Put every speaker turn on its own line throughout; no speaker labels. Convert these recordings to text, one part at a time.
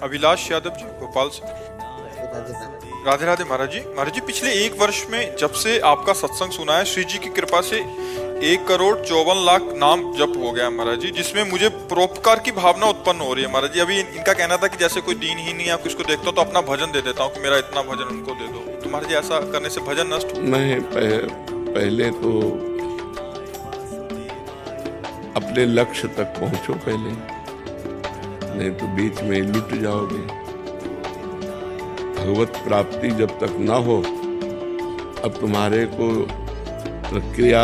अभिलाष यादव जी, भोपाल से। राधे राधे महाराज जी। महाराज जी, पिछले एक वर्ष में जब से आपका सत्संग सुना है, श्री जी की कृपा से 1,54,00,000 नाम जप हो गया महाराज जी, जिसमें मुझे परोपकार की भावना उत्पन्न हो रही है महाराज जी। अभी इनका कहना था कि जैसे कोई दीनहीन या किसी को देखता हूँ तो अपना भजन दे देता हूँ कि मेरा इतना भजन उनको दे दो। तो महाराज जी, ऐसा करने से भजन नष्ट
नहीं, पहले तो अपने लक्ष्य तक पहुंचो पहले, नहीं तो बीच में लुट जाओगे। भगवत प्राप्ति जब तक ना हो, अब तुम्हारे को प्रक्रिया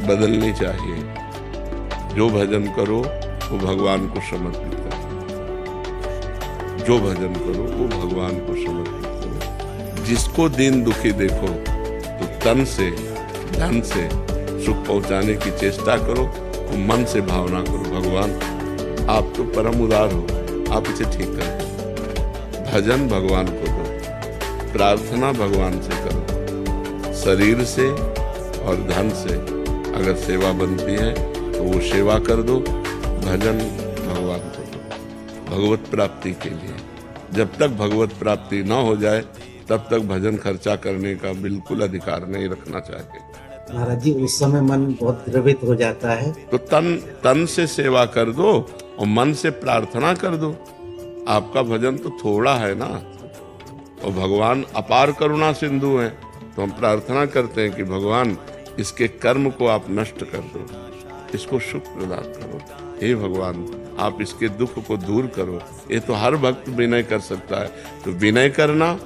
बदलनी चाहिए। जो भजन करो वो भगवान को समर्पित करो, जो भजन करो वो भगवान को समर्पित करो। जिसको दीन दुखी देखो तो तन से धन से सुख पहुंचाने की चेष्टा करो, तो मन से भावना करो भगवान आप तो परम उदार हो, आप इसे ठीक कर दो। भजन भगवान को दो, प्रार्थना भगवान से करो। शरीर से और धन से अगर सेवा बनती है तो वो सेवा कर दो। भजन भगवान को दो भगवत प्राप्ति के लिए। जब तक भगवत प्राप्ति ना हो जाए तब तक भजन खर्चा करने का बिल्कुल अधिकार नहीं रखना चाहिए।
महाराज जी, उस समय मन बहुत द्रवित हो जाता है,
तो तन से सेवा कर दो और मन से प्रार्थना कर दो। आपका भजन तो थोड़ा है ना, और भगवान अपार करुणा सिंधु हैं, तो हम प्रार्थना करते हैं कि भगवान इसके कर्म को आप नष्ट कर दो, इसको सुख प्रदान करो। हे भगवान, आप इसके दुख को दूर करो। ये तो हर भक्त विनय कर सकता है। तो विनय करना,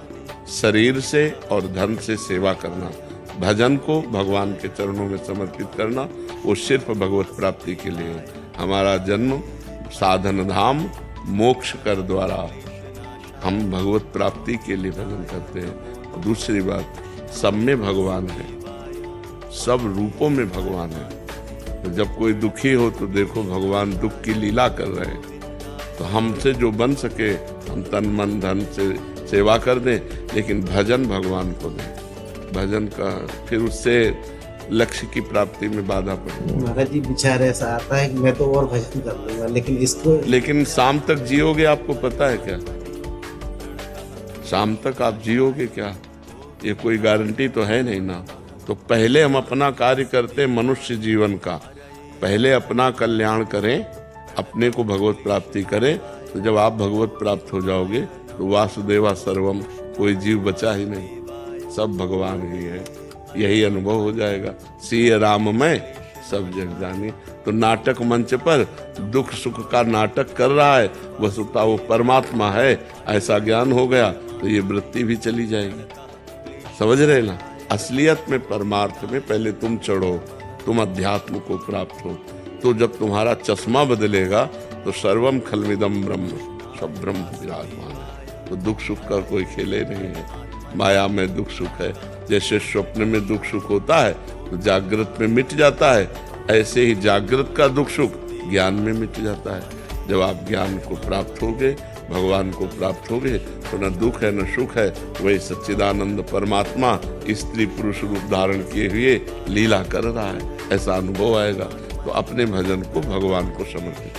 शरीर से और धन से सेवा करना, भजन को भगवान के चरणों में समर्पित करना, वो सिर्फ भगवत प्राप्ति के लिए। हमारा जन्म साधन धाम मोक्ष कर द्वारा, हम भगवत प्राप्ति के लिए भजन करते हैं। दूसरी बात, सब में भगवान है, सब रूपों में भगवान है। तो जब कोई दुखी हो तो देखो भगवान दुख की लीला कर रहे हैं। तो हमसे जो बन सके हम तन मन धन से सेवा कर दें, लेकिन भजन भगवान को दें। भजन का फिर उससे लक्ष्य की प्राप्ति में बाधा पड़ती है।
महाराज जी, विचार ऐसा आता है कि मैं तो और भजन कर लूंगा, लेकिन
शाम तक जियोगे, आपको पता है क्या? शाम तक आप जियोगे क्या? ये कोई गारंटी तो है नहीं ना। तो पहले हम अपना कार्य करते मनुष्य जीवन का, पहले अपना कल्याण करें, अपने को भगवत प्राप्ति करें। तो जब आप भगवत प्राप्त हो जाओगे तो वासुदेवा सर्वम, कोई जीव बचा ही नहीं, सब भगवान ही है। यही अनुभव हो जाएगा। सिय राम में सब जग जानी। तो नाटक मंच पर दुख सुख का नाटक कर रहा है, वस्तुतः वो परमात्मा है, ऐसा ज्ञान हो गया तो ये वृत्ति भी चली जाएगी। समझ रहे ना? असलियत में, परमार्थ में पहले तुम चढ़ो, तुम अध्यात्म को प्राप्त हो। तो जब तुम्हारा चश्मा बदलेगा तो सर्वम खलविदम ब्रह्म, सब ब्रह्म विराजमान है। तो दुख सुख का कोई खेले नहीं है। माया में दुख सुख है। जैसे स्वप्न में दुख सुख होता है तो जागृत में मिट जाता है, ऐसे ही जागृत का दुख सुख ज्ञान में मिट जाता है। जब आप ज्ञान को प्राप्त होगे, भगवान को प्राप्त होगे, तो न दुख है न सुख है। वही सच्चिदानंद परमात्मा स्त्री पुरुष रूप धारण किए हुए लीला कर रहा है, ऐसा अनुभव आएगा। तो अपने भजन को भगवान को समर्पित